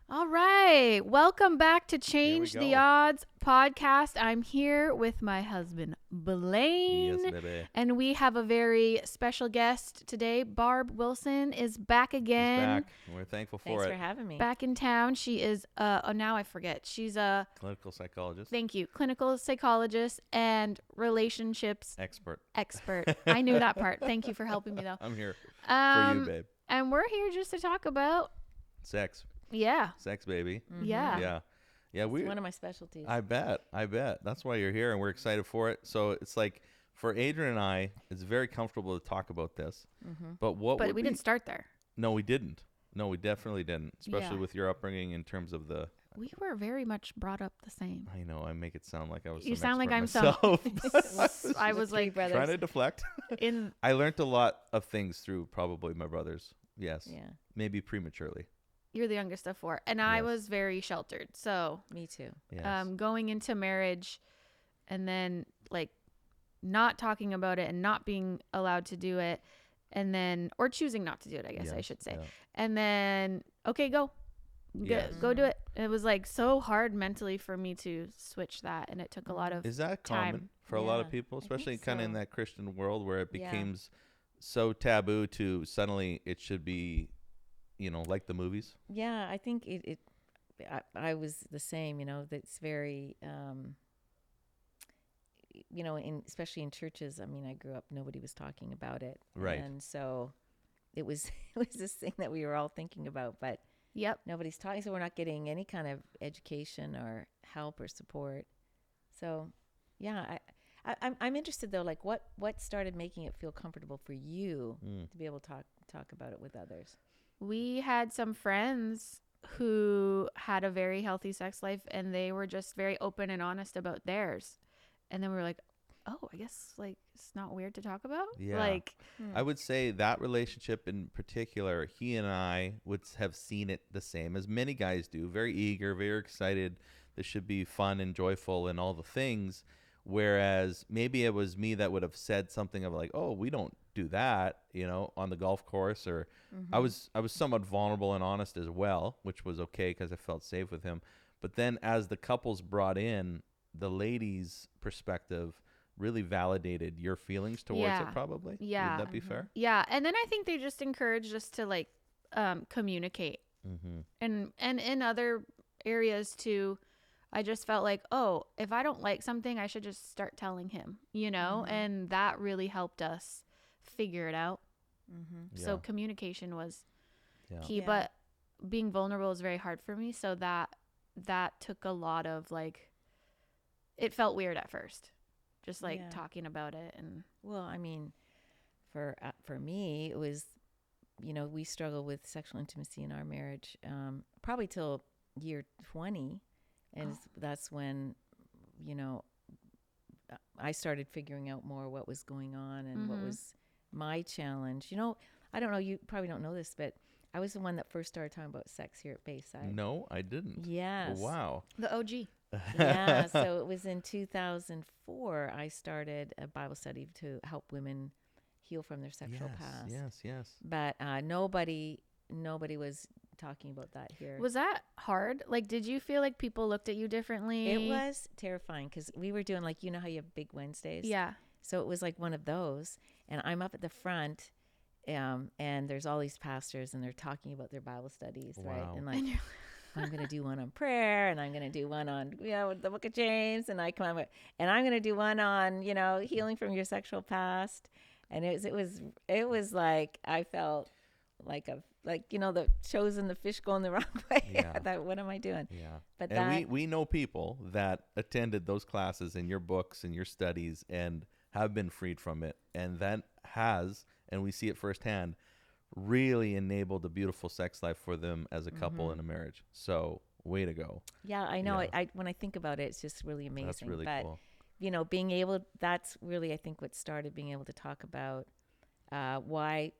All right. Welcome back to Change the go. Odds podcast. I'm here with my husband, Blaine. Yes, baby. And we have a very special guest today. Barb Wilson is back She's again. back. And we're thankful Thanks for for it. having me. Back in town. She is, now I forget. She's a, Clinical psychologist. thank you, clinical psychologist and relationships Expert. expert. I knew that part. Thank you for helping me, though. I'm here for you, babe. And we're here just to talk about, Sex. Sex, baby. Yeah. Yeah. Yeah, It's one of my specialties. I bet. That's why you're here and we're excited for it. So it's like for Adrienne and I, it's very comfortable to talk about this. But But we didn't start there. No, we didn't. No, we definitely didn't. Especially Yeah. with your upbringing in terms of the We were very much brought up the same. I know, I make it sound like I was You some sound like expert I'm some. myself. I was like brothers. Trying to deflect. in. I learned a lot of things through probably my brothers. Yes. Yeah, Maybe prematurely. You're the youngest of four, and I Yes. was very sheltered. So, me too. Yes. going into marriage, and then like not talking about it and not being allowed to do it, and then or choosing not to do it, I guess I Yes, should say. yeah. And then okay, go Yes. go do it. It was like so hard mentally for me to switch that, and it took a lot of Is that common time. for a lot of Yeah, people, I think especially kind of in so. that Christian world where it Yeah. becomes so taboo to suddenly it should be, like the movies? Yeah, I think I was the same. That's very, especially in churches. I mean, I grew up, nobody was talking about it, Right. And so it was it was this thing that we were all thinking about, but Yep. nobody's talking. So we're not getting any kind of education or help or support. So, yeah, I'm interested though. Like, what started making it feel comfortable for you to be able to talk about it with others? We had some friends who had a very healthy sex life, and they were just very open and honest about theirs. And then we were like, oh, I guess like it's not weird to talk about. Yeah. Like, I would say that relationship in particular, he and I would have seen it the same as many guys do. Very eager, very excited. This should be fun and joyful and all the things. Whereas maybe it was me that would have said something of like, oh, we don't do that, on the golf course. Or I was somewhat vulnerable and honest as well, which was okay because I felt safe with him. But then as the couples brought in, the ladies' perspective really validated your feelings towards Yeah. it probably. Yeah. Would that be fair? yeah. And then I think they just encouraged us to like communicate. Mm-hmm. And in other areas too, I just felt like, oh, if I don't like something, I should just start telling him, and that really helped us figure it out. So Yeah. communication was Yeah. key, Yeah. but being vulnerable is very hard for me. So that took a lot of like, it felt weird at first, just like Yeah. talking about it. And Well, I mean, for me, it was, we struggled with sexual intimacy in our marriage, probably till year 20. And that's when, I started figuring out more what was going on and what was my challenge. I don't know, you probably don't know this, but I was the one that first started talking about sex here at Bayside. No, I didn't. Yes. Wow. the OG. Yeah. So it was in 2004, I started a Bible study to help women heal from their sexual past. Yes. But nobody was talking about that here. Was that hard? Like, did you feel like people looked at you differently? It was terrifying because we were doing like, how you have big Wednesdays? Yeah. So it was like one of those. And I'm up at the front and there's all these pastors and they're talking about their Bible studies, right? Wow. And like, I'm going to do one on prayer and I'm going to do one on, the book of James. And I'm going to do one on, healing from your sexual past. And it was like, I felt like the chosen the fish going the wrong way. Yeah. I thought, what am I doing? Yeah. But And we know people that attended those classes in your books and your studies and have been freed from it. And that has, and we see it firsthand, really enabled a beautiful sex life for them as a couple in a marriage. So way to go. Yeah, I know. Yeah. I when I think about it, it's just really amazing. That's really but, cool. being able, that's really, I think, what started being able to talk about why,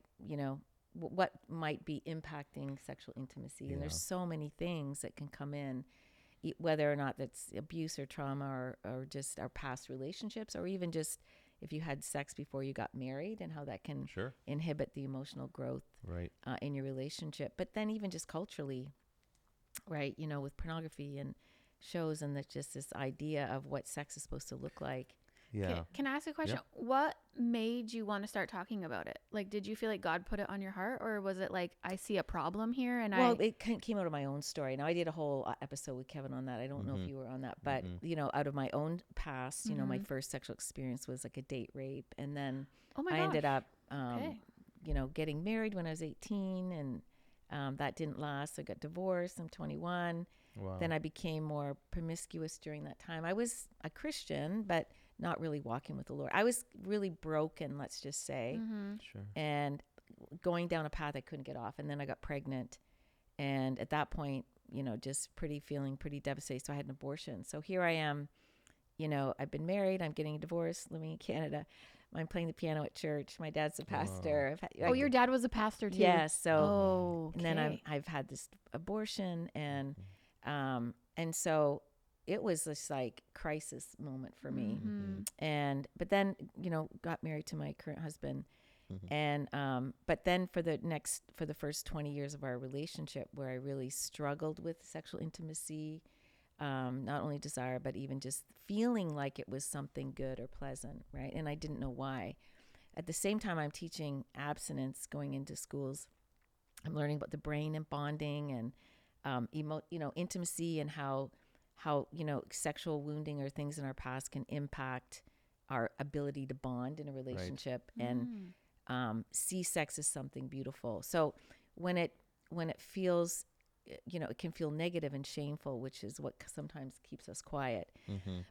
what might be impacting sexual intimacy. And there's so many things that can come in, whether or not that's abuse or trauma or just our past relationships, or even just if you had sex before you got married and how that can Sure. inhibit the emotional growth Right. in your relationship. But then even just culturally, right? You know, with pornography and shows, and that's just this idea of what sex is supposed to look like. Yeah. Can I ask a question? What made you want to start talking about it? Like, did you feel like God put it on your heart, or was it like, I see a problem here? And it came out of my own story. Now, I did a whole episode with Kevin on that. I don't know if you were on that, but you know, out of my own past, you know, my first sexual experience was like a date rape, and then I ended up, you know, getting married when I was 18, and that didn't last. I got divorced. I'm 21. Wow. Then I became more promiscuous during that time. I was a Christian, but not really walking with the Lord. I was really broken, let's just say, Sure. and going down a path I couldn't get off. And then I got pregnant. And at that point, you know, just feeling pretty devastated. So I had an abortion. So here I am, you know, I've been married. I'm getting a divorce, living in Canada. I'm playing the piano at church. My dad's a pastor. Your dad was a pastor too. Yes. So, okay. And then I've had this abortion, and so it was this like crisis moment for me. But then, you know, got married to my current husband. And, but then for the first 20 years of our relationship, where I really struggled with sexual intimacy, not only desire, but even just feeling like it was something good or pleasant. Right. And I didn't know why. At the same time, I'm teaching abstinence, going into schools. I'm learning about the brain and bonding, and, you know, intimacy, and how, you know, sexual wounding or things in our past can impact our ability to bond in a relationship, and see sex as something beautiful. So when it feels, you know, it can feel negative and shameful, which is what sometimes keeps us quiet.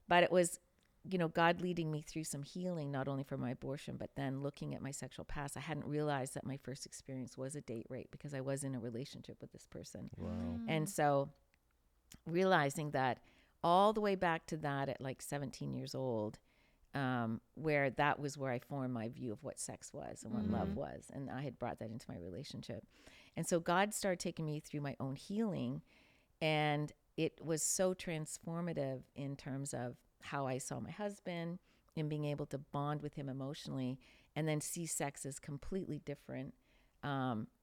But it was, you know, God leading me through some healing, not only for my abortion, but then looking at my sexual past. I hadn't realized that my first experience was a date rape, because I was in a relationship with this person. Wow. And so realizing that all the way back to that at like 17 years old, where that was where I formed my view of what sex was and what love was. And I had brought that into my relationship. And so God started taking me through my own healing, and it was so transformative in terms of how I saw my husband and being able to bond with him emotionally, and then see sex as completely different.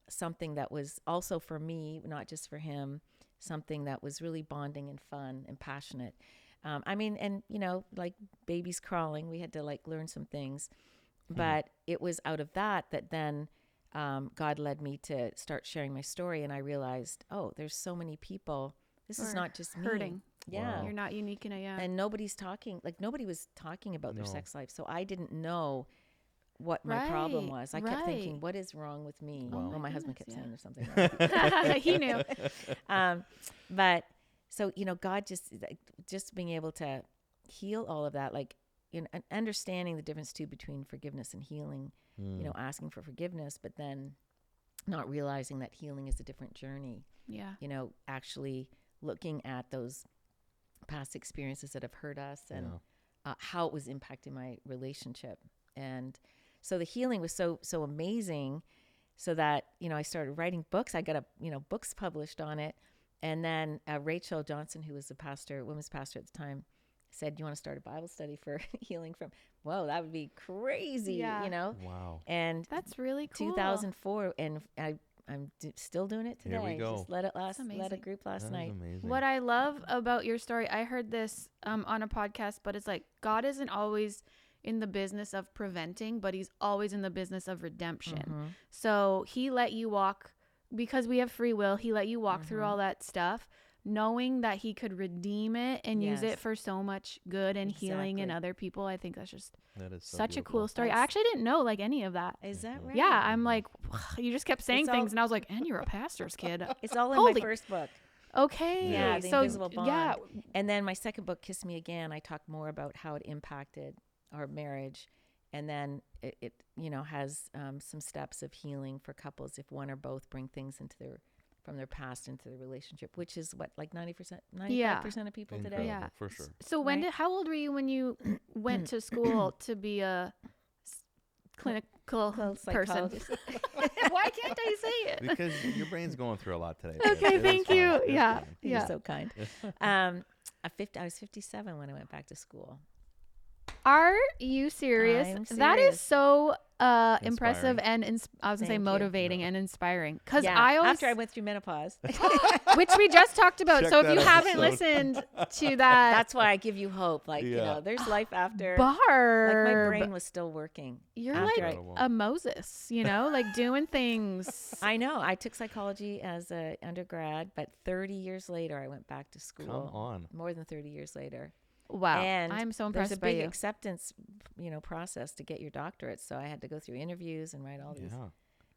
Something that was also for me, not just for him, something that was really bonding and fun and passionate. I mean, and, you know, like babies crawling, we had to like learn some things, but it was out of that then God led me to start sharing my story. And I realized, oh, there's so many people. This is not just hurting. Me. Yeah. Wow. You're not unique in it. Yeah. And nobody was talking about their sex life. So I didn't know what my problem was. I kept thinking, what is wrong with me? Wow. Well, my husband kept saying there's something wrong. He knew. But so, you know, God just being able to heal all of that, like, you know, and understanding the difference too between forgiveness and healing, you know, asking for forgiveness, but then not realizing that healing is a different journey. Yeah. You know, actually looking at those past experiences that have hurt us, and how it was impacting my relationship. And so the healing was so amazing, so that, you know, I started writing books. I got books published on it. And then Rachel Johnson, who was a pastor, women's pastor at the time, said, "You want to start a Bible study for healing from?" Whoa, that would be crazy, you know? Wow. And that's really cool. 2004, and I'm still doing it today. Here we go. Just let it group last night. Amazing. What I love about your story, I heard this on a podcast, but it's like, God isn't always in the business of preventing, but he's always in the business of redemption. So he let you walk, because we have free will, he let you walk through all that stuff, knowing that he could redeem it and use it for so much good and healing in other people. I think that is so such a cool story. I actually didn't know like any of that. Is that right? Yeah, I'm like, you just kept saying things, and I was like, and you're a pastor's kid. It's all in my first book. Okay. Yeah, The Invisible Bond. Yeah. And then my second book, Kiss Me Again, I talk more about how it impacted our marriage. And then it you know, has some steps of healing for couples if one or both bring things from their past into the relationship, which is what, like 95% of people today. Yeah, for sure. So how old were you when you went to school to be a clinical person? Why can't I say it? Because your brain's going through a lot today. Okay, thank you. Yeah. You're so kind. I was 57 when I went back to school. Are you serious? I'm That is serious. so impressive Inspiring. and I was gonna say Thank you. motivating and inspiring. Because Yeah, I always, after I went through menopause. which we just talked about. Check So if that you haven't episode. listened to that, That's why I give you hope. Like, you Yeah. know, there's life after. Barb, Like, my brain was still working. you're after like Incredible. a Moses, you know, like doing things. I know. I took psychology as a undergrad, but 30 years later, I went back to school. Come on. More than 30 years later. Wow, And I'm so there's impressed a by big you. acceptance, process to get your doctorate. So I had to go through interviews and write all these. Yeah.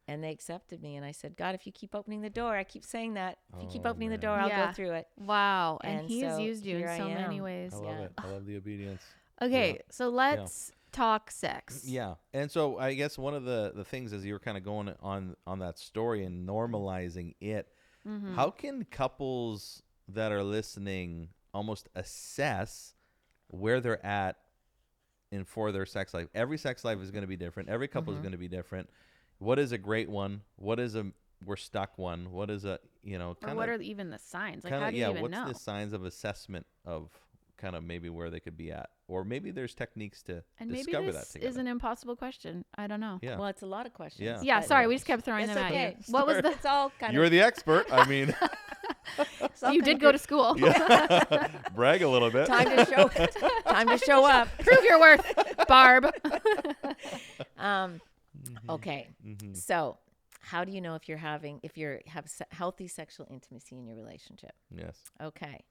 And they accepted me. And I said, God, if you keep opening the door, I keep saying that. If you keep Oh, opening the man. door, I'll Yeah. go through it. Wow, and And he has so used you in here I so many am. ways. I love Yeah. it. I love the obedience. Okay, so let's talk sex. Yeah. And so I guess one of the things as you were kind of going on that story and normalizing it, Mm-hmm. how can couples that are listening almost assess where they're at for their sex life? Every sex life is going to be different. Every couple is going to be different. What is a great one? What is a we're stuck one? What is a, Or kind what of are even the signs? Like, how do you yeah, even what's know? the signs of assessment of kind of maybe where they could be at? Or maybe there's techniques to And maybe discover that this together. is an impossible question. I don't know. Yeah. Well, it's a lot of questions. Yeah. Yeah, but sorry, we just kept throwing it's them okay. at you. What was the? It's all kind You're of. the expert. I mean, it's all You kind did of go to school. yeah. Brag a little bit. time to show. Time to show up. Prove your worth, Barb. Okay. So, how do you know if you have healthy sexual intimacy in your relationship? Yes. Okay.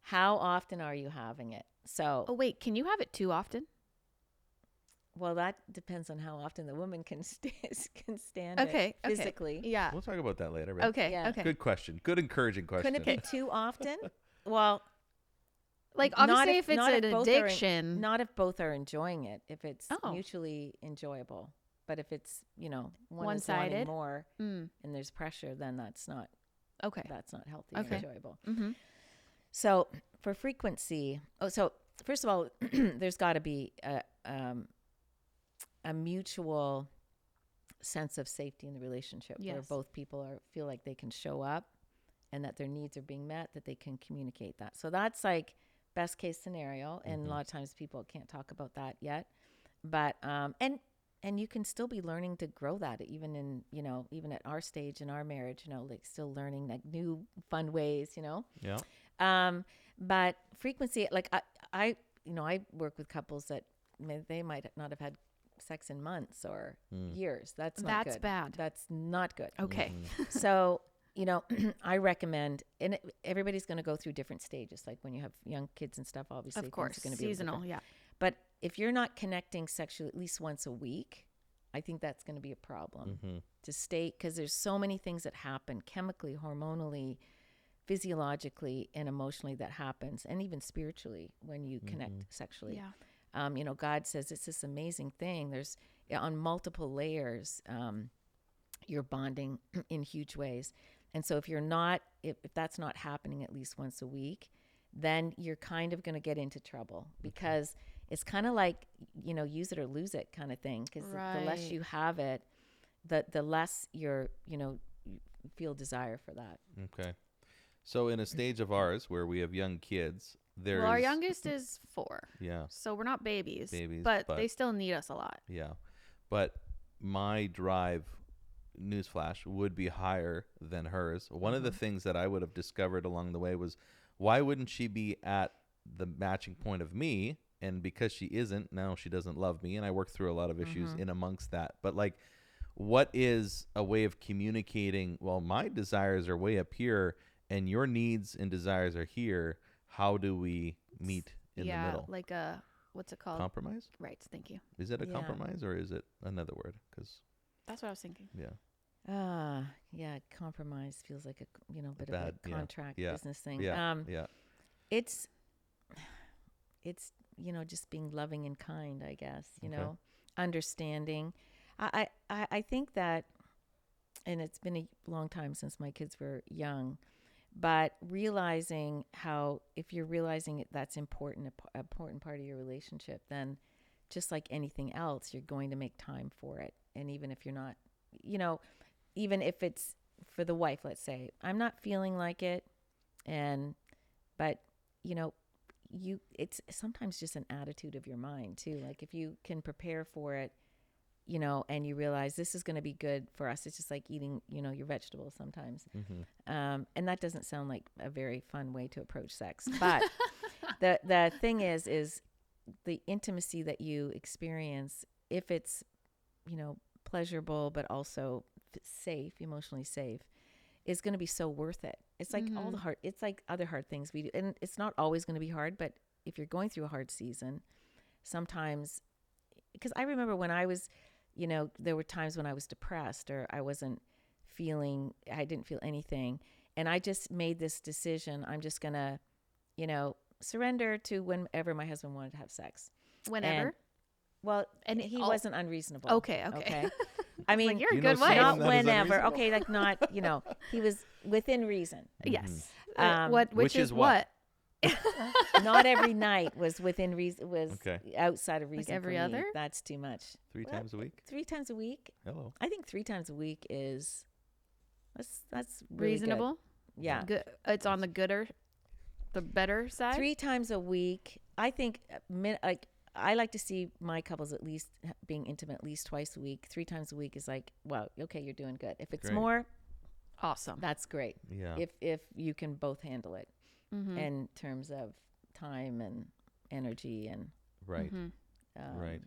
How often are you having it? So, Oh wait, can you have it too often? well, that depends on how often the woman can stand Okay, it physically. Yeah. We'll talk about that later. Right? Okay. Yeah. Okay. Good question. Good encouraging question. Couldn't it be too often? Well, Like not obviously, if it's not an both are in- addiction, not if both are enjoying it. If it's Oh. mutually enjoyable, but if it's one is One-sided? wanting more mm, and there's pressure, then that's not okay. healthy Okay. or enjoyable. Mm-hmm. So for frequency, so first of all, there's got to be a mutual sense of safety in the relationship where Yes. both people feel like they can show up and that their needs are being met, that they can communicate that. So that's like best case scenario. And a lot of times people can't talk about that yet, but, and you can still be learning to grow that even in, even at our stage in our marriage, like still learning like new fun ways, Yeah. But frequency, like I work with couples that they might not have had sex in months or years. That's not good. That's bad. That's not good. Okay. So, I recommend, and everybody's going to go through different stages. Like when you have young kids and stuff, obviously, Of course, things are going to be seasonal. different. Yeah. But if you're not connecting sexually at least once a week, I think that's going to be a problem to stay, because there's so many things that happen chemically, hormonally, physiologically, and emotionally that happens, and even spiritually when you connect sexually. Yeah. God says it's this amazing thing. There's on multiple layers, you're bonding in huge ways. And so if that's not happening at least once a week, then you're kind of going to get into trouble, because it's kind of like, use it or lose it kind of thing. Because the less Right. you have it, the less you feel desire for that. Okay. So in a stage of ours where we have young kids, there's Well, our youngest is 4, yeah, so we're not babies. Babies, but but- they still need us a lot. yeah. But my drive, newsflash, would be higher than hers. One of the things that I would have discovered along the way was, why wouldn't she be at the matching point of me? And because she isn't, now she doesn't love me. And I work through a lot of issues in amongst that. But like, what is a way of communicating, well, my desires are way up here and your needs and desires are here. How do we meet in the middle? Like a, what's it called? Compromise? Right. Thank you. Is it a Yeah. compromise or is it another word? Because, That's what I was thinking. yeah. Yeah, compromise feels like a bit Bad, of a yeah, contract yeah, business thing. Yeah. Yeah. It's just being loving and kind, I guess, Okay. understanding. I think that, and it's been a long time since my kids were young, but realizing how, if you're realizing that's important part of your relationship, then just like anything else, you're going to make time for it. And even if you're not, even if it's for the wife, let's say, I'm not feeling like it, but it's sometimes just an attitude of your mind too. Like if you can prepare for it, you know, and you realize this is going to be good for us. It's just like eating, you know, your vegetables sometimes. And that doesn't sound like a very fun way to approach sex. But the thing is the intimacy that you experience, if it's, you know, pleasurable, but also safe, emotionally safe, is going to be so worth it. It's like all the hard, it's like other hard things we do. And it's not always going to be hard, but if you're going through a hard season, sometimes, because I remember when I was, you know, there were times when I was depressed or I didn't feel anything. And I just made this decision. I'm just going to, you know, surrender to whenever my husband wanted to have sex. Whenever? And he wasn't unreasonable. Okay. I mean, like, you're a good wife. Not whenever. Okay, like not, you know, he was within reason. Yes. Which is what? Not every night was within reason, was outside of reason. Like every for other? me. That's too much. 3 times a week? 3 times a week. Hello. I think 3 times a week is, that's really reasonable. Good. Yeah. Good. It's on the better side. 3 times a week. I think, I like to see my couples at least being intimate at least twice a week. 3 times a week is like, wow, okay, you're doing good. If it's Great. more, awesome. that's great. Yeah. If you can both handle it in terms of time and energy and Right. Right.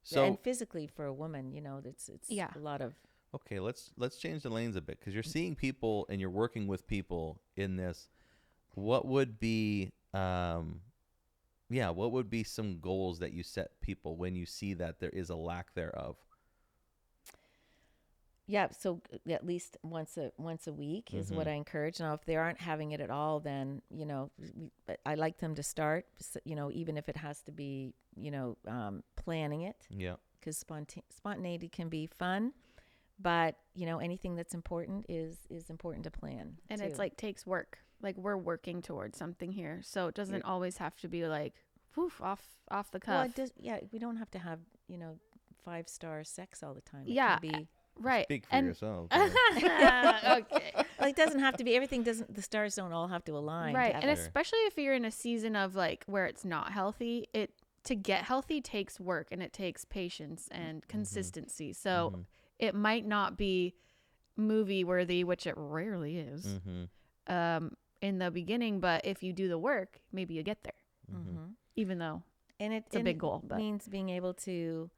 So and physically for a woman, you know, it's a lot of. Okay, let's change the lanes a bit, because you're seeing people and you're working with people in this. What would be what would be some goals that you set people when you see that there is a lack thereof? Yeah, so at least once a week is what I encourage. Now, if they aren't having it at all, then, you know, I like them to start, you know, even if it has to be, you know, planning it. Yeah. Because spontaneity can be fun, but, you know, anything that's important is important to plan. And too. it's like takes work. Like we're working towards something here. So it doesn't always have to be like, poof, off the cuff. Well, it does, we don't have to have, you know, 5-star sex all the time. It Yeah. can be, right. Speak for yourself. Okay. Like, it doesn't have to be, the stars don't all have to align. Right. And especially if you're in a season of like where it's not healthy, to get healthy takes work and it takes patience and consistency. So it might not be movie worthy, which it rarely is in the beginning, but if you do the work, maybe you get there. Even though it's a big goal. But means being able to,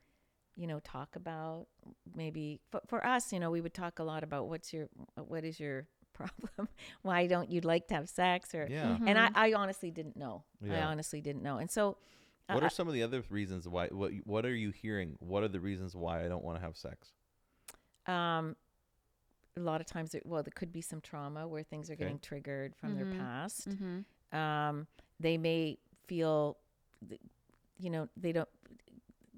you know, talk about maybe for us, you know, we would talk a lot about what is your problem? Why don't you like to have sex? Or and I honestly didn't know. And so what are some of the other reasons why? What are you hearing? What are the reasons why I don't want to have sex? A lot of times, there could be some trauma where things are getting triggered from their past. They may feel, you know,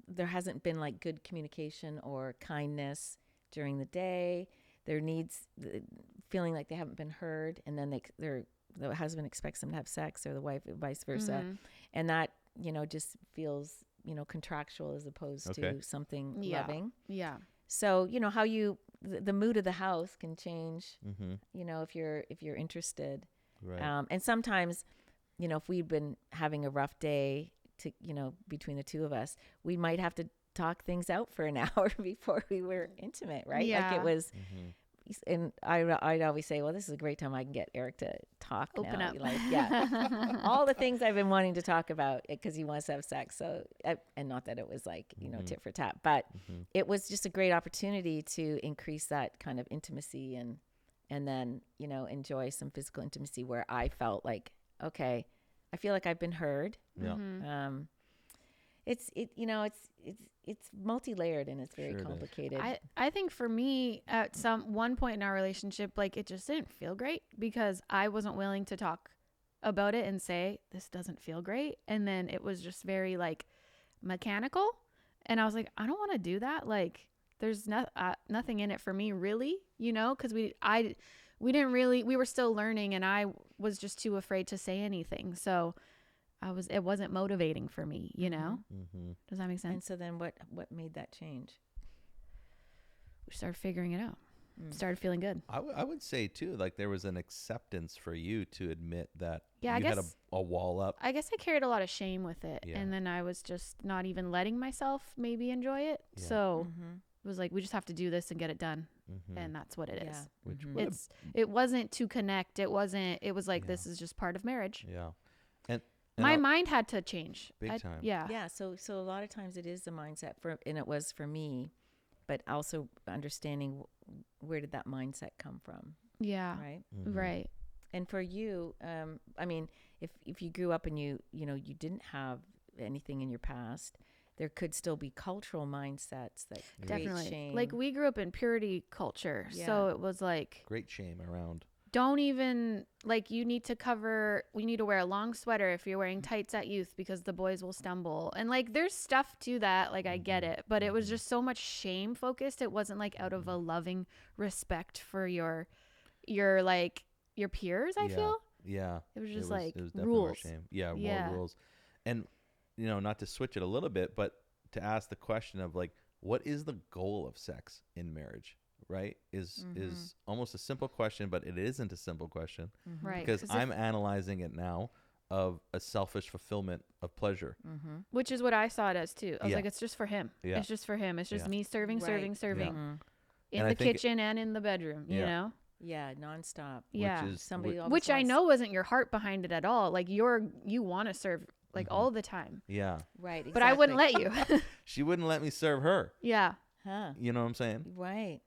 there hasn't been like good communication or kindness during the day. Their needs, feeling like they haven't been heard, and then the husband expects them to have sex, or the wife, vice versa, and that, you know, just feels, you know, contractual as opposed to something loving. Yeah. So, you know, how the mood of the house can change, you know, if you're interested. Right. And sometimes, you know, if we've been having a rough day between the two of us, we might have to talk things out for an hour before we were intimate, right? Yeah. Like it was, and I'd always say, well, this is a great time I can get Eric to talk Open now. up. Like, all the things I've been wanting to talk about, because he wants to have sex. So, and not that it was like, you know, tit for tat, but it was just a great opportunity to increase that kind of intimacy and then, you know, enjoy some physical intimacy where I felt like, okay, I feel like I've been heard. Yeah. It's multi-layered and it's very complicated. I think for me, at one point in our relationship, like it just didn't feel great because I wasn't willing to talk about it and say, this doesn't feel great. And then it was just very like mechanical. And I was like, I don't want to do that. Like there's nothing in it for me really, you know, because we were still learning and I was just too afraid to say anything. So it wasn't motivating for me, you know? Does that make sense? And so then what made that change? We started figuring it out. started feeling good. I would say too, like there was an acceptance for you to admit that Yeah, you I had guess a wall up. I guess I carried a lot of shame with it, Yeah. and then I was just not even letting myself maybe enjoy it. Yeah. So Mm-hmm. it was like, we just have to do this and get it done, Mhm. and that's what it is. Yeah. Which Mhm. would It wasn't to connect. It was like, Yeah. this is just part of marriage. yeah, and My mind had to change. Big time. Yeah. Yeah. So a lot of times it is the mindset and it was for me, but also understanding where did that mindset come from, Yeah. right? Mhm. Right. And for you, I mean, if you grew up and you didn't have anything in your past, there could still be cultural mindsets that create Definitely. shame. Like, we grew up in purity culture. So Yeah. it was like, Great shame around. don't even, like, we need to wear a long sweater if you're wearing tights at youth because the boys will stumble. And like, there's stuff to that. Like, I get it, but it was just so much shame focused. It wasn't like out of a loving respect for your peers, I Yeah. feel. Yeah, It was just like it was definitely more rules. shame. Yeah, Yeah. more rules, and not to switch it a little bit, but to ask the question of like, what is the goal of sex in marriage? Right? Is almost a simple question, but it isn't a simple question. Right. Because 'Cause I'm analyzing it now of a selfish fulfillment of pleasure. which is what I saw it as too. I was Yeah. like, it's just for him. Yeah. It's just for him. It's just Yeah. me serving, Right. serving, serving Mhm. in And I the think- kitchen and in the bedroom, you Yeah. know? Yeah, nonstop. Yeah. Which is Somebody always Which I wants- know wasn't your heart behind it at all. Like, you want to serve like all the time, yeah. Right. but I wouldn't exactly. let you. She wouldn't let me serve her. Yeah. Huh. You know what I'm saying? Right.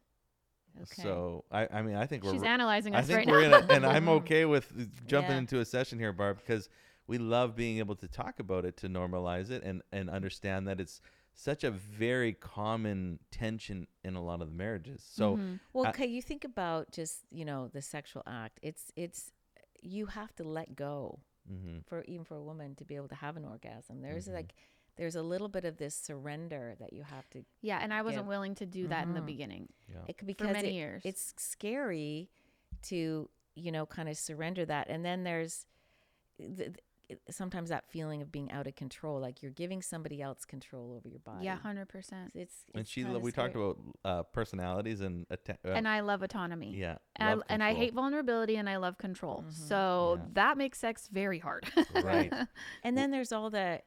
Okay. So I mean, I think She's we're analyzing I us think right we're now. in and I'm okay with jumping Yeah. into a session here, Barb, because we love being able to talk about it, to normalize it and understand that it's such a very common tension in a lot of the marriages. So Mhm. Well, I- okay, you think about just, the sexual act. It's you have to let go mhm, even for a woman to be able to have an orgasm. Mm-hmm. There's a little bit of this surrender that you have to. Yeah, and I wasn't Yeah. willing to do that in the Mhm. beginning. yeah. It could because many years. it's scary to kind of surrender that, and then there's sometimes that feeling of being out of control, like you're giving somebody else control over your body. Yeah, 100%. It's And kinda we talked scary. about personalities and And I love autonomy. yeah, And love I control. hate vulnerability, and I love control. Mhm. So Yeah. that makes sex very hard. Right. And then there's all the,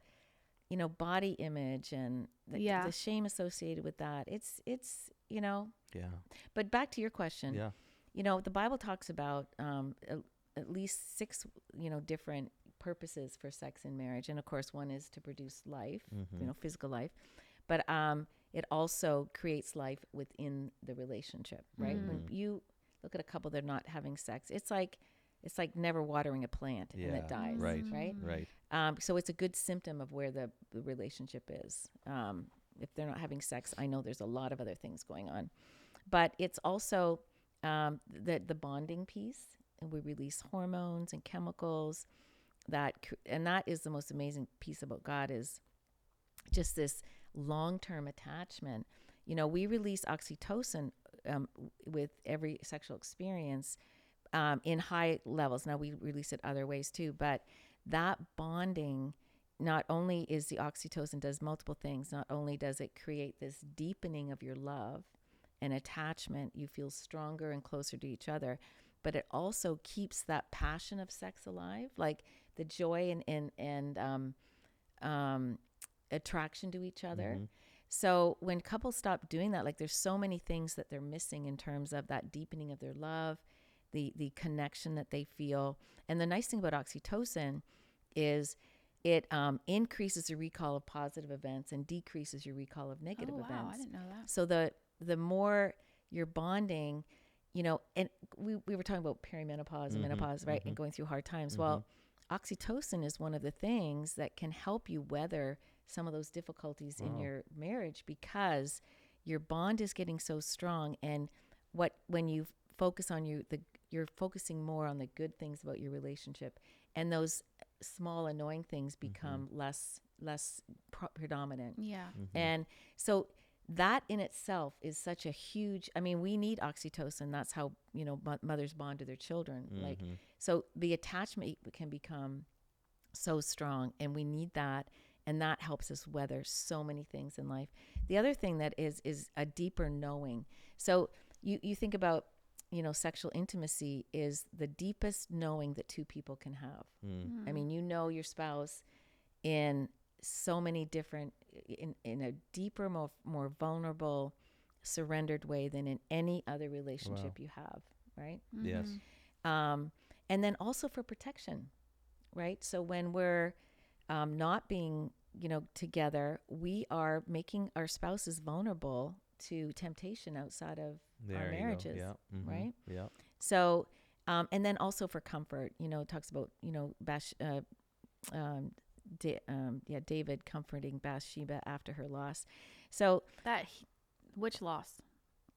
body image and Yeah. the shame associated with that. It's Yeah. But back to your question. Yeah. The Bible talks about at least 6, different purposes for sex in marriage. And of course, one is to produce life, Mhm. physical life. But it also creates life within the relationship, right? When you look at a couple that are not having sex, it's like never watering a plant and Yeah, it dies, right. right? Right. So it's a good symptom of where the relationship is. If they're not having sex, I know there's a lot of other things going on. But it's also the bonding piece. And we release hormones and chemicals. And that is the most amazing piece about God, is just this long-term attachment. We release oxytocin with every sexual experience in high levels. Now we release it other ways too, but that bonding, not only is the oxytocin does multiple things, not only does it create this deepening of your love and attachment, you feel stronger and closer to each other, but it also keeps that passion of sex alive, like the joy and attraction to each other. Mhm. So when couples stop doing that, like there's so many things that they're missing in terms of that deepening of their love, the connection that they feel. And the nice thing about oxytocin is it increases the recall of positive events and decreases your recall of negative Oh, wow. events. I didn't know that. So the more you're bonding, and we were talking about perimenopause and menopause, right? And going through hard times. Well, oxytocin is one of the things that can help you weather some of those difficulties in your marriage, because your bond is getting so strong. And when you focus on you're focusing more on the good things about your relationship, and those small annoying things become less predominant. Yeah. And so that in itself is such a huge, we need oxytocin. That's how, mothers bond to their children. Like, so the attachment can become so strong, and we need that. And that helps us weather so many things in life. The other thing that is a deeper knowing. So you think about, sexual intimacy is the deepest knowing that two people can have. I mean, your spouse in so many different, in a deeper, more vulnerable, surrendered way than in any other relationship you have, right? Yes. And then also for protection, right? So when we're not being, together, we are making our spouses vulnerable to temptation outside of our marriages, right? Yeah. So, and then also for comfort, it talks about, David comforting Bathsheba after her loss. So which loss?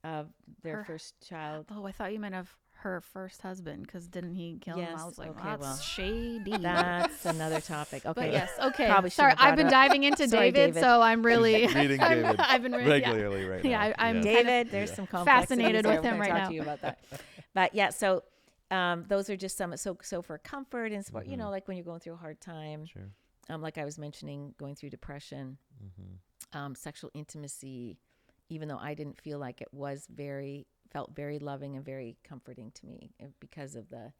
Of their Her first child. Oh, I thought you meant of her first husband, because didn't he kill him? I was like, okay, that's shady. That's another topic. Okay. But yes, okay. Probably Sorry, shouldn't have I've been brought it up. diving into Sorry, David, so I'm really Reading David I've been regularly right now. Yeah, I'm David, there's some complexities fascinated there. with We're him gonna right talk now. to you about that. But yeah, so those are just some. So for comfort and support, like when you're going through a hard time, Sure. like I was mentioning, going through depression, sexual intimacy, even though I didn't feel like it felt very loving and very comforting to me because of the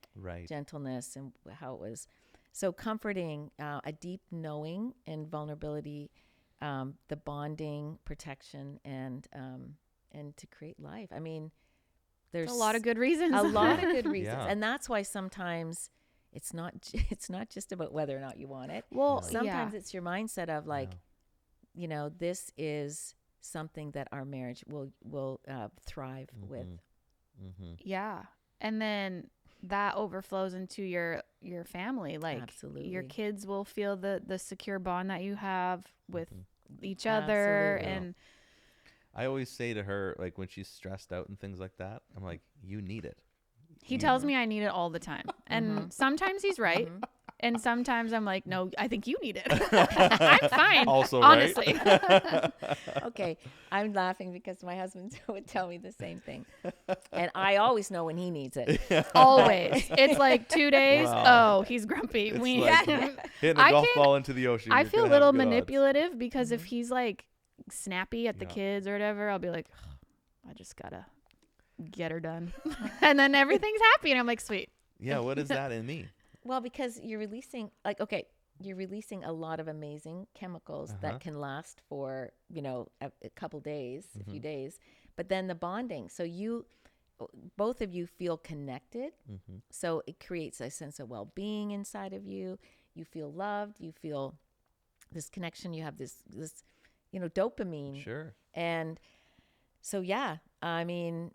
gentleness and how it was. So comforting, a deep knowing and vulnerability, the bonding, protection, and to create life. I mean, there's a lot of good reasons. A lot of good reasons. Yeah. And that's why sometimes it's not just about whether or not you want it. Well, sometimes it's your mindset of like, this is something that our marriage will thrive with. Yeah. And then that overflows into your family. Like, Absolutely. your kids will feel the secure bond that you have with each other. Absolutely. And I always say to her, like when she's stressed out and things like that, I'm like, you need it. he tells me I need it all the time. And sometimes he's right. And sometimes I'm like, no, I think you need it. I'm fine. Also, right? honestly. Okay, I'm laughing because my husband would tell me the same thing. And I always know when he needs it. Always. It's like 2 days. Wow. Oh, he's grumpy. It's We like hitting a golf ball into the ocean. I You're feel a gonna little have good odds. manipulative because if he's like snappy at the kids or whatever, I'll be like, I just gotta get her done. And then everything's happy. And I'm like, sweet. Yeah, what is that in me? Well, because you're releasing a lot of amazing chemicals that can last for, a couple days, a few days, but then the bonding. So both of you feel connected. So it creates a sense of well-being inside of you. You feel loved. You feel this connection. You have this, dopamine. Sure. And so, yeah, I mean,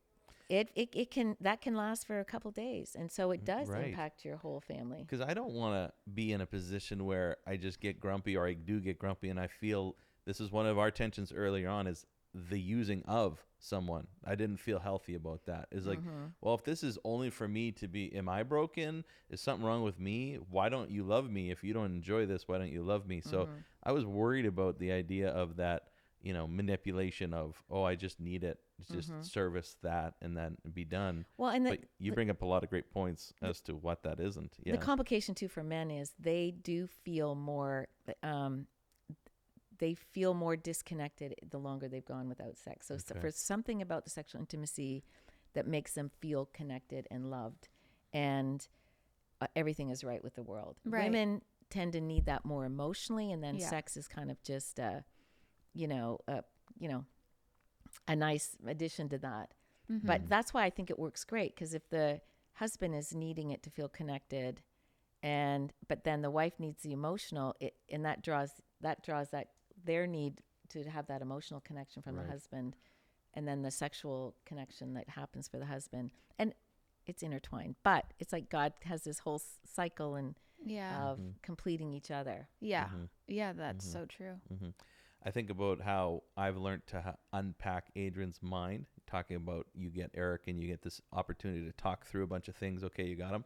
it can last for a couple days, and so it does impact your whole family. Because I don't want to be in a position where I just get grumpy, or I do get grumpy, and I feel this is one of our tensions earlier on is the using of someone. I didn't feel healthy about that. It's like, well, if this is only for me to be, am I broken? Is something wrong with me? Why don't you love me? If you don't enjoy this, why don't you love me? So I was worried about the idea of that, manipulation of, oh, I just need it. Just service that and then be done. Well, but you bring up a lot of great points as to what that isn't. Yeah. The complication too for men is they do feel more, disconnected the longer they've gone without sex. So for something about the sexual intimacy that makes them feel connected and loved, and everything is right with the world. Right. Women tend to need that more emotionally, and then sex is kind of just a nice addition to that. But that's why I think it works great, because if the husband is needing it to feel connected, but then the wife needs the emotional, and that draws their need to have that emotional connection from the husband, and then the sexual connection that happens for the husband, and it's intertwined. But it's like God has this whole cycle of completing each other. Yeah. Yeah, that's so true. I think about how I've learned to unpack Adrienne's mind, talking about you get Eric and you get this opportunity to talk through a bunch of things. Okay, you got him.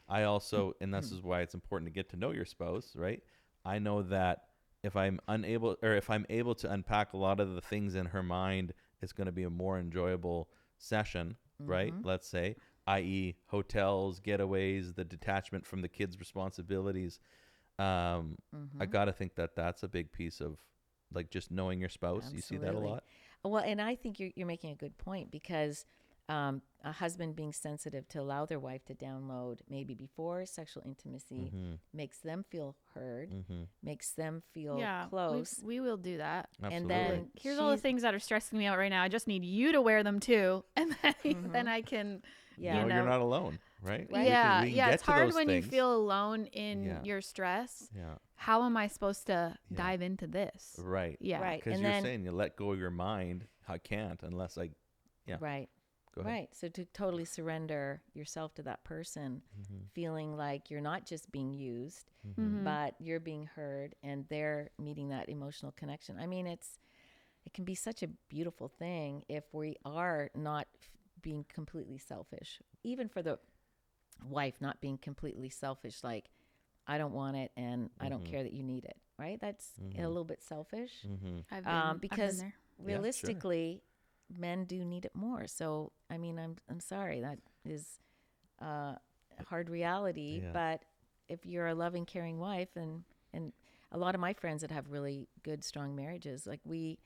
I also, and this is why it's important to get to know your spouse, right? I know that if I'm able to unpack a lot of the things in her mind, it's going to be a more enjoyable session, right? Let's say, i.e. hotels, getaways, the detachment from the kids' responsibilities. I got to think that that's a big piece of, like, just knowing your spouse. Absolutely. You see that a lot? Well, and I think you're making a good point, because a husband being sensitive to allow their wife to download maybe before sexual intimacy makes them feel heard, makes them feel close. We will do that. Absolutely. And then Here's all the things that are stressing me out right now. I just need you to wear them too, and then, then I can. Yeah. You're not alone, right? Yeah, we can get it's to hard those when you things. feel alone in your stress. Yeah. How am I supposed to dive into this? Right. Yeah. Right. Because And you're then, saying you let go of your mind. I can't unless I. Yeah. right. Go ahead. Right. So to totally surrender yourself to that person, feeling like you're not just being used, but you're being heard and they're meeting that emotional connection. I mean, it can be such a beautiful thing if we are not being completely selfish, even for the wife, not being completely selfish, like, I don't want it and I don't care that you need it. Right. That's a little bit selfish. I've because been there. realistically, men do need it more. So, I mean, I'm sorry, that is a hard reality. Yeah. But if you're a loving, caring wife, and a lot of my friends that have really good, strong marriages, like we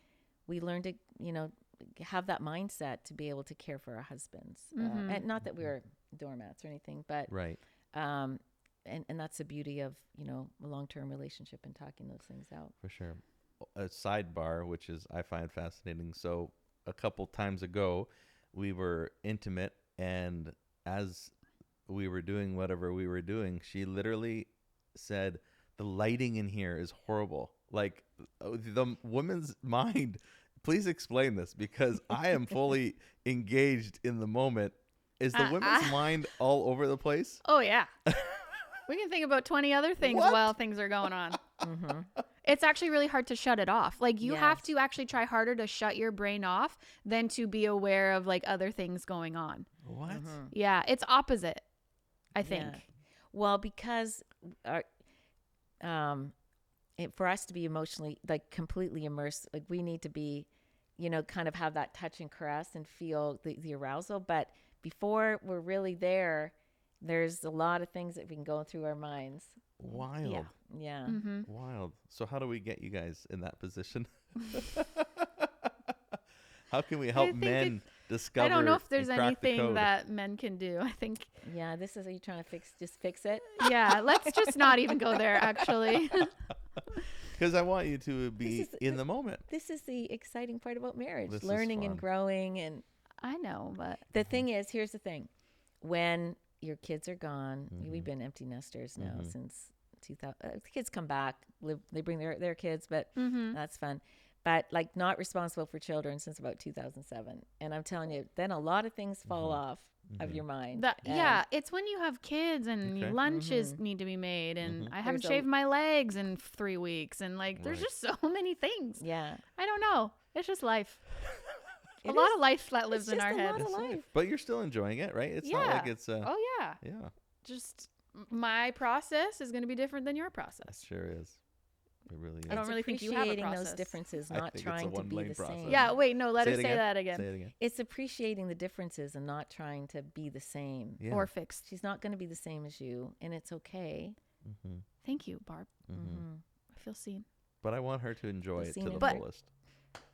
learn to, have that mindset to be able to care for our husbands. And not that we're doormats or anything, but Right. and that's the beauty of, a long-term relationship and talking those things out. For sure. A sidebar, which is I find fascinating. So a couple times ago, we were intimate, and as we were doing whatever we were doing, she literally said, "The lighting in here is horrible." Like the woman's mind. Please explain this, because I am fully engaged in the moment. Is the women's mind all over the place? Oh yeah. We can think about 20 other things while things are going on. It's actually really hard to shut it off. Like you have to actually try harder to shut your brain off than to be aware of like other things going on. What? Yeah, it's opposite, I think. Yeah. Well, because for us to be emotionally, like, completely immersed, like, we need to be, kind of have that touch and caress and feel the arousal. But before we're really there's a lot of things that have been going through our minds. Wild. Yeah. Wild. So how do we get you guys in that position? How can we help men discover? I don't know if there's and crack the anything code? that men can do. I think. Yeah. This is, are you trying to fix it? Yeah, let's just not even go there, actually. Because I want you to be in the moment. This is the exciting part about marriage, This is learning and fun. growing. And I know, but the thing is, here's the thing. When your kids are gone, we've been empty nesters now since 2000. The kids come back, they bring their kids, but that's fun. But like, not responsible for children since about 2007. And I'm telling you, then a lot of things fall off of your mind. yeah, it's when you have kids and Okay. lunches need to be made, and I haven't There's a- shaved my legs in 3 weeks, and like there's Right. just so many things. Yeah. I don't know. It's just life. It a lot is- of life that lives it's in our just a lot heads. of life. But you're still enjoying it, right? It's not like it's Oh yeah. yeah, Just my process is going to be different than your it process. sure is. It really is. I don't It's really think you have a appreciating process. those differences, I not think it's a trying to one be Blaine the process. same. Yeah. Wait. No. Let Say her it say again. that again. Say it again. It's appreciating the differences and not trying to be the same. Yeah. Or fixed. She's not going to be the same as you, and it's okay. Thank you, Barb. I feel seen. But I want her to enjoy it to seen the it. But- fullest.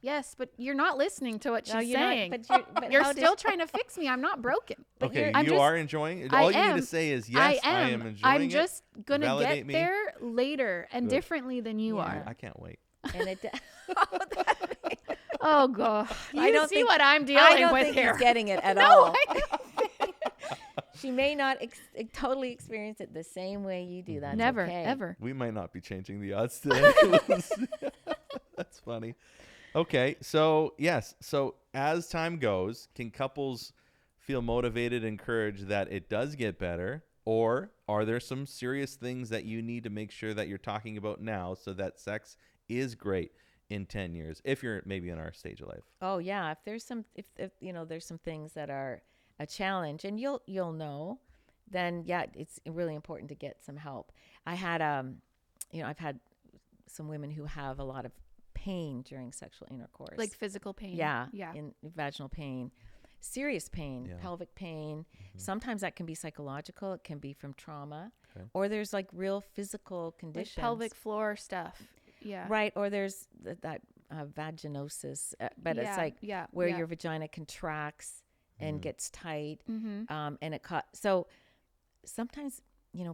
Yes, but you're not listening to what she's No, you're not- saying. but You're how still does- trying to fix me. I'm not broken. Okay, I'm you just- are enjoying it. I All you need am. to say is yes, I am enjoying I'm it. just gonna Validate get me. there later and Good. differently than you Yeah. are. I can't wait. And it, Oh god, you I don't see think- what I'm dealing I don't with think here. he's getting it at No, all. I She may not totally experience it the same way you do. That's never, okay. ever. We might not be changing the odds today. That's funny. Okay, so yes, so as time goes, can couples feel motivated, encouraged that it does get better, or are there some serious things that you need to make sure that you're talking about now so that sex is great in 10 years, if you're maybe in our stage of life? Oh yeah, if there's some there's some things that are a challenge, and you'll know, then yeah, it's really important to get some help. I had I've had some women who have a lot of pain during sexual intercourse, Like physical pain. yeah, yeah. in vaginal pain, serious pain, Yeah. pelvic pain. Mm-hmm. Sometimes that can be psychological. It can be from trauma, Okay. or there's like real physical Like conditions, pelvic floor stuff. Yeah. right? Or there's that vaginosis, but it's like where your vagina contracts and gets tight. And so sometimes,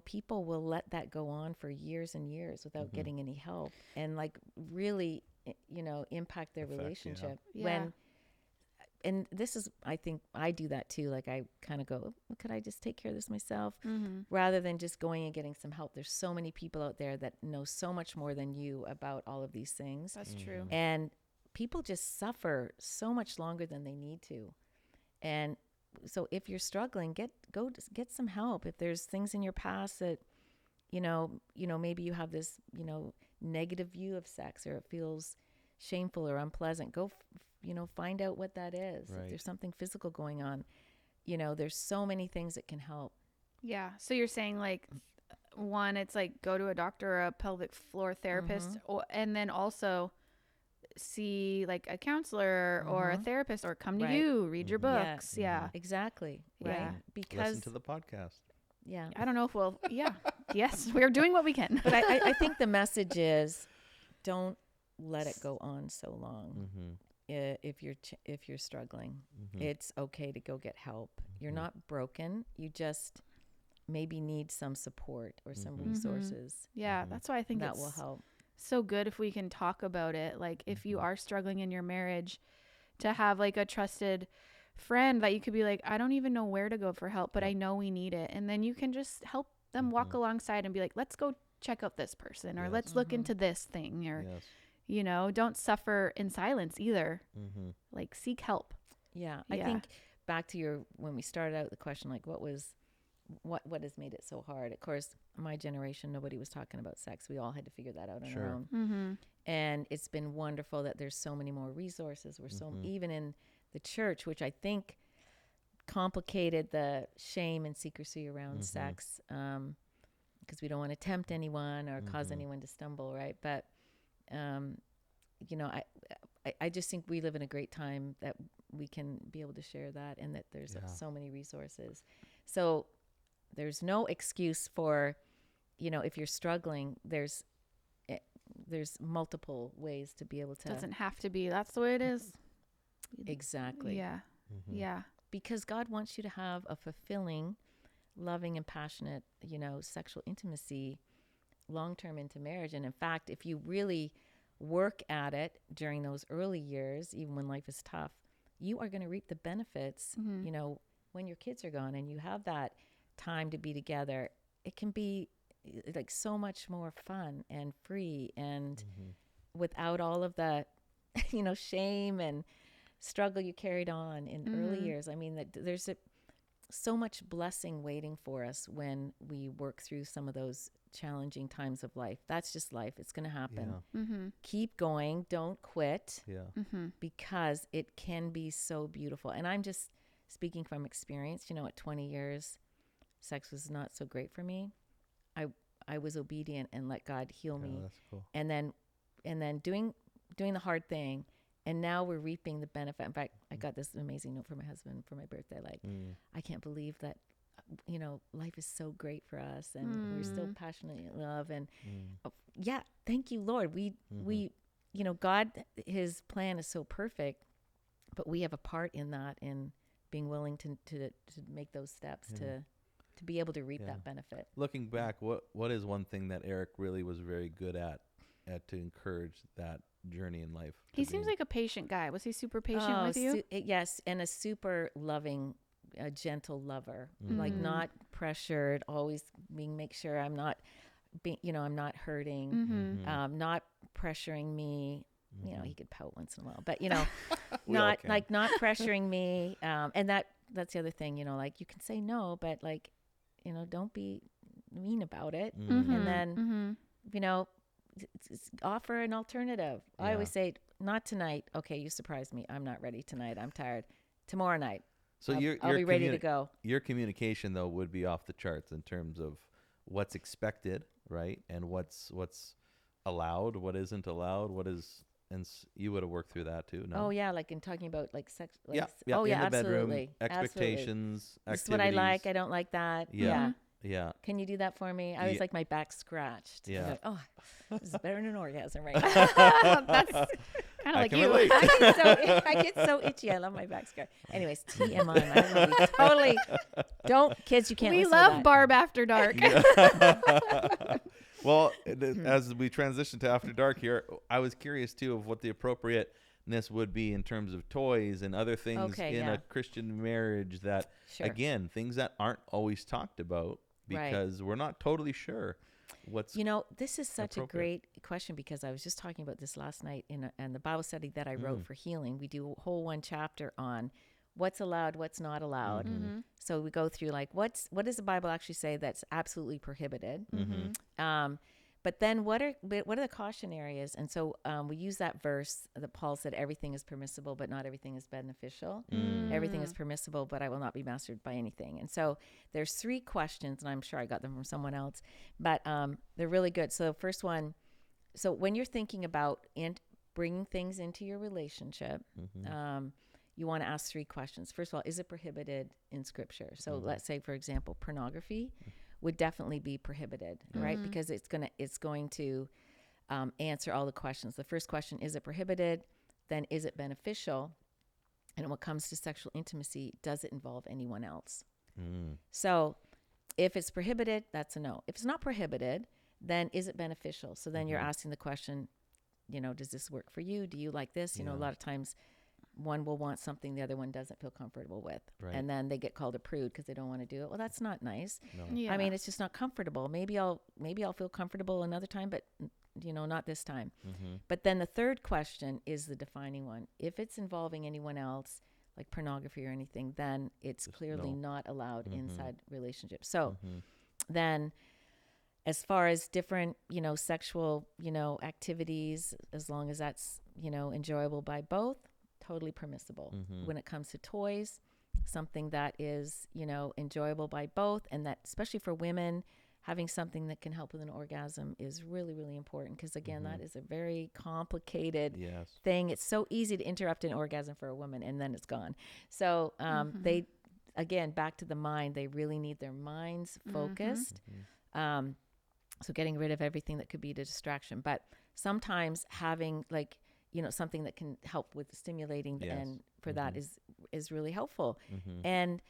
people will let that go on for years and years without getting any help, and like really, impact their relationship. And this is, I think I do that too. Like I kind of go, could I just take care of this myself rather than just going and getting some help? There's so many people out there that know so much more than you about all of these things. That's true. And people just suffer so much longer than they need to. And so if you're struggling, get some help. If there's things in your past that, maybe you have this, negative view of sex, or it feels shameful or unpleasant, go find out what that is. Right. If there's something physical going on, there's so many things that can help. Yeah. So you're saying like, one, it's like go to a doctor or a pelvic floor therapist, and then also see like a counselor or a therapist, or come to you, read your books. Yeah. Exactly. Right. Yeah. Because listen to the podcast. Yeah. I don't know if we'll, yes, we're doing what we can. But I think the message is, don't let it go on so long. If you're struggling, it's okay to go get help. You're not broken. You just maybe need some support or some resources. Yeah, that's why I think that will help. So good if we can talk about it. Like if you are struggling in your marriage, to have like a trusted friend that you could be like, I don't even know where to go for help, but I know we need it. And then you can just help them walk alongside and be like, let's go check out this person, or let's look into this thing, or don't suffer in silence either. Like seek help. Yeah. I think back to when we started out the question, like what has made it so hard? Of course, my generation, nobody was talking about sex. We all had to figure that out on our own. And it's been wonderful that there's so many more resources. We're so, even in the church, which I think complicated the shame and secrecy around sex, because we don't want to tempt anyone or cause anyone to stumble, right? But I just think we live in a great time that we can be able to share that, and that there's so many resources. So there's no excuse for, if you're struggling, there's multiple ways to be able to. Doesn't have to be. That's the way it is. Exactly. Yeah. Yeah. Because God wants you to have a fulfilling, loving, and passionate, sexual intimacy long-term into marriage. And in fact, if you really work at it during those early years, even when life is tough, you are going to reap the benefits, when your kids are gone and you have that time to be together. It can be like so much more fun and free, and without all of the, shame and struggle you carried on in early years. I mean, there's so much blessing waiting for us when we work through some of those challenging times of life. That's just life. It's going to happen. Keep going. Don't quit. Because it can be so beautiful. And I'm just speaking from experience. At 20 years, sex was not so great for me. I was obedient and let God heal me. That's cool. And then doing the hard thing. And now we're reaping the benefit. In fact, I got this amazing note from my husband for my birthday. Like, I can't believe that, life is so great for us, and we're still passionately in love. And thank you, Lord. We, God, his plan is so perfect, but we have a part in that, in being willing to make those steps to be able to reap that benefit. Looking back, what is one thing that Eric really was very good at to encourage that journey in life? He seems like a patient guy. Was he super patient with you? Yes, and a super loving, a gentle lover, like not pressured, always make sure I'm not, I'm not hurting, not pressuring me. He could pout once in a while, but not pressuring me. And that's the other thing, like you can say no, but like, don't be mean about it. And then, offer an alternative. I always say, not tonight. Okay, you surprised me. I'm not ready tonight. I'm tired. Tomorrow night. So I'll be ready to go. Your communication though would be off the charts in terms of what's expected, right? And what's allowed, what isn't allowed, and you would have worked through that too. No? Oh yeah, like in talking about like sex. Like, yeah. Oh in yeah, the bedroom, absolutely. expectations, This is activities. what I like. I don't like that. Yeah. Yeah. Can you do that for me? I was like my back scratched. Yeah. Like, oh, this is better than an orgasm right now. Kind of I like can you. relate. I get so itchy. I love my back scar. Anyways, TMI. My husband, we totally don't. Kids, you can't. We listen to love that. Barb After Dark. Well, as we transition to After Dark here, I was curious too of what the appropriateness would be in terms of toys and other things in a Christian marriage that, again, things that aren't always talked about because we're not totally sure what's this is such a great question, because I was just talking about this last night in the Bible study that I wrote for healing. We do a whole one chapter on what's allowed, what's not allowed. So we go through like what does the Bible actually say that's absolutely prohibited. But then what are the caution areas? And so we use that verse that Paul said, everything is permissible, but not everything is beneficial. Everything is permissible, but I will not be mastered by anything. And so there's 3 questions, and I'm sure I got them from someone else, but they're really good. So first one, so when you're thinking about bringing things into your relationship, you want to ask 3 questions. First of all, is it prohibited in Scripture? So let's say, for example, pornography would definitely be prohibited, right? Because it's going to answer all the questions. The first question, is it prohibited? Then is it beneficial? And when it comes to sexual intimacy, does it involve anyone else? So if it's prohibited, that's a no. If it's not prohibited, then is it beneficial? So then you're asking the question, does this work for you? Do you like this? A lot of times one will want something the other one doesn't feel comfortable with. Right. And then they get called a prude because they don't want to do it. Well, that's not nice. No. Yeah. I mean, it's just not comfortable. Maybe I'll feel comfortable another time, but not this time. But then the third question is the defining one. If it's involving anyone else, like pornography or anything, then it's just clearly not allowed inside relationships. So then as far as different, sexual, activities, as long as that's, enjoyable by both, totally permissible. When it comes to toys, something that is, enjoyable by both, and that especially for women, having something that can help with an orgasm is really, really important, because again, that is a very complicated thing. It's so easy to interrupt an orgasm for a woman and then it's gone. So they, again, back to the mind, they really need their minds focused. So getting rid of everything that could be a distraction. But sometimes having something that can help with stimulating and for that is really helpful. And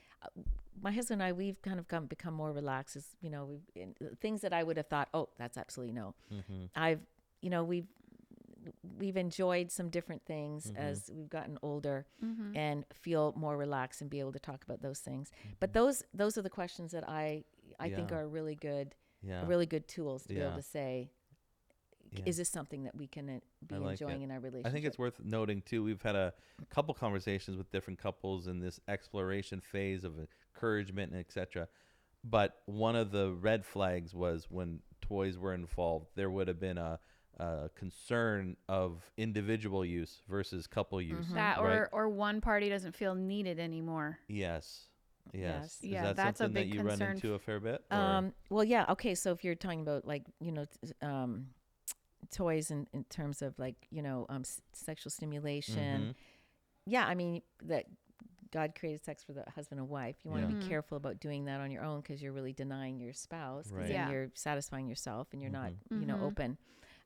my husband and I, we've kind of become more relaxed. As things that I would have thought, oh, that's absolutely no. We've enjoyed some different things as we've gotten older and feel more relaxed and be able to talk about those things. But those are the questions that I think are really good tools to be able to say, is this something that we can be enjoying in our relationship? I think it's worth noting too, we've had a couple conversations with different couples in this exploration phase of encouragement and etc. But one of the red flags was when toys were involved, there would have been a concern of individual use versus couple use. That or one party doesn't feel needed anymore. Yes. Yeah, that that's something a big that you concern. run into a fair bit? Well, yeah. Okay. So if you're talking about toys in terms of sexual stimulation, I mean that God created sex for the husband and wife. You want to be careful about doing that on your own, because you're really denying your spouse, because then you're satisfying yourself and you're not open.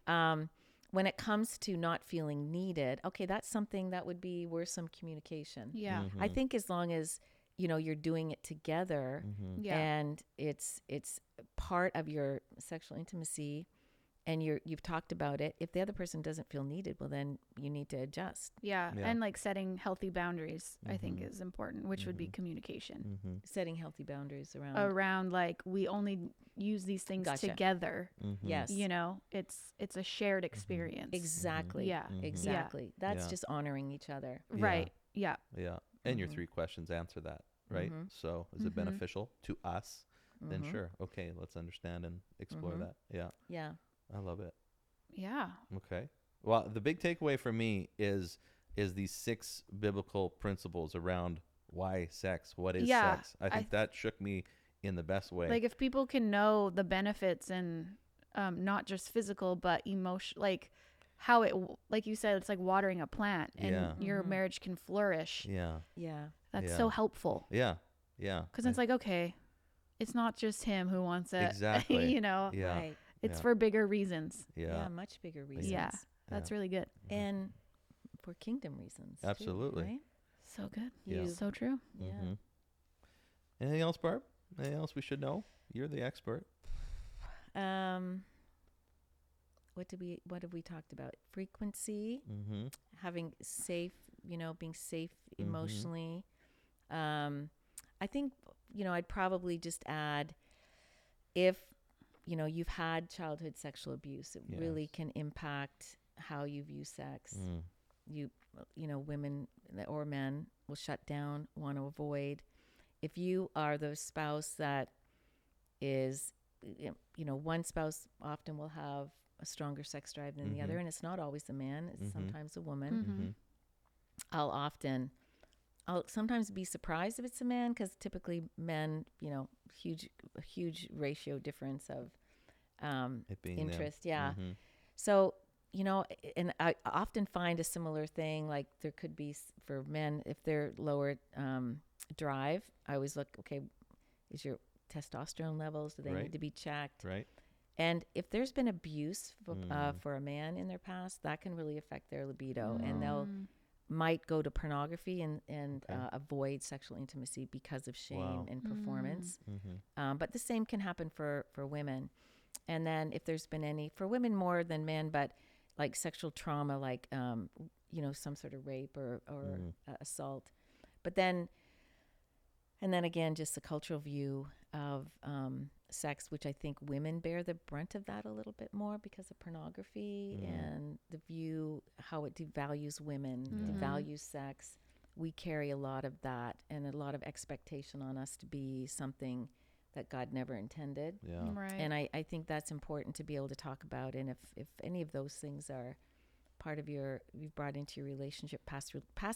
When it comes to not feeling needed, okay, that's something that would be worth some communication. I think as long as you're doing it together and it's part of your sexual intimacy and you've talked about it, if the other person doesn't feel needed, well, then you need to adjust. And setting healthy boundaries, I think, is important, which would be communication. Setting healthy boundaries around we only use these things together. Yes. It's a shared experience. Exactly. Exactly. That's just honoring each other. Right. Yeah. And your 3 questions answer that, right? So is it beneficial to us? Then sure. Okay, let's understand and explore that. Yeah. I love it. Yeah. Okay. Well, the big takeaway for me is these 6 biblical principles around why sex, what is sex. I think that shook me in the best way. Like if people can know the benefits and not just physical, but emotion, how it, like you said, it's like watering a plant and your marriage can flourish. That's so helpful. Because it's like, okay, it's not just him who wants it. Exactly. Right. It's for bigger reasons. Much bigger reasons. That's really good. And for kingdom reasons. too, Absolutely. right? So good. Yeah. So true. Yeah. Mm-hmm. Anything else, Barb? Anything else we should know? You're the expert. What have we talked about? Frequency, Mm-hmm. having safe, being safe Mhm. emotionally. I think, I'd probably just add, if, you've had childhood sexual abuse, it really Yes. can impact how you view sex. Mm. Women or men will shut down, want to avoid. If you are the spouse that is, one spouse often will have a stronger sex drive than the Mhm. other, and it's not always the man, it's Mhm. sometimes a woman. Mm-hmm. I'll sometimes be surprised if it's a man, because typically men, a huge ratio difference of It being them. interest. Yeah. Mhm. So, and I often find a similar thing, like there could be for men, if they're lower drive, I always look, okay, is your testosterone levels, do they Right. need to be checked? Right. And if there's been abuse Mm. for a man in their past, that can really affect their libido, Wow. and they'll might go to pornography and Okay. avoid sexual intimacy because of shame Wow. and performance. Mm-hmm. But the same can happen for women. And then if there's been any, for women more than men, but like sexual trauma, like, some sort of rape or assault. But then, and then again, just the cultural view of sex, which I think women bear the brunt of that a little bit more because of pornography and the view, how it devalues women, devalues sex. We carry a lot of that and a lot of expectation on us to be something that God never intended. Yeah. Right. And I think that's important to be able to talk about. And if any of those things are part of you've brought into your relationship, past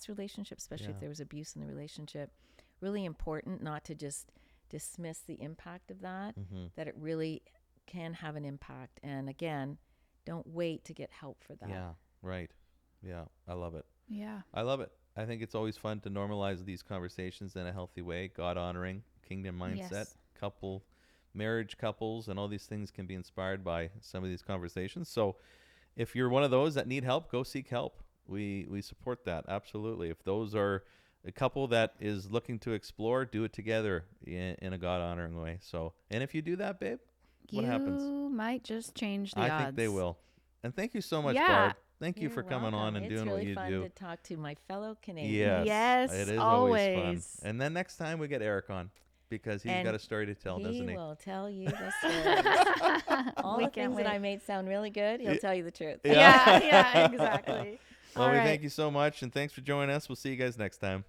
relationship, especially if there was abuse in the relationship, really important not to just dismiss the impact of that, that it really can have an impact. And again, don't wait to get help for that. Yeah. Right. Yeah. I love it. Yeah. I love it. I think it's always fun to normalize these conversations in a healthy way, God honoring, kingdom mindset. Yes. Marriage couples, and all these things can be inspired by some of these conversations. So if you're one of those that need help, go seek help. We support that. Absolutely. If those are a couple that is looking to explore, do it together in a God honoring way. So, and if you do that, babe, what happens? You might just change the I odds. think they will. And thank you so much, Yeah. Barb. Thank you for coming on and doing what you It's really do. fun to talk to my fellow Canadians. Yes. Yes, It is always always. fun. And then next time we get Eric on, because he's And got a story to tell, doesn't he? He will tell you the stories. All We the can't things that I wait. made sound really good, he'll tell you the truth. Yeah, exactly. Well, All we right. thank you so much, and thanks for joining us. We'll see you guys next time.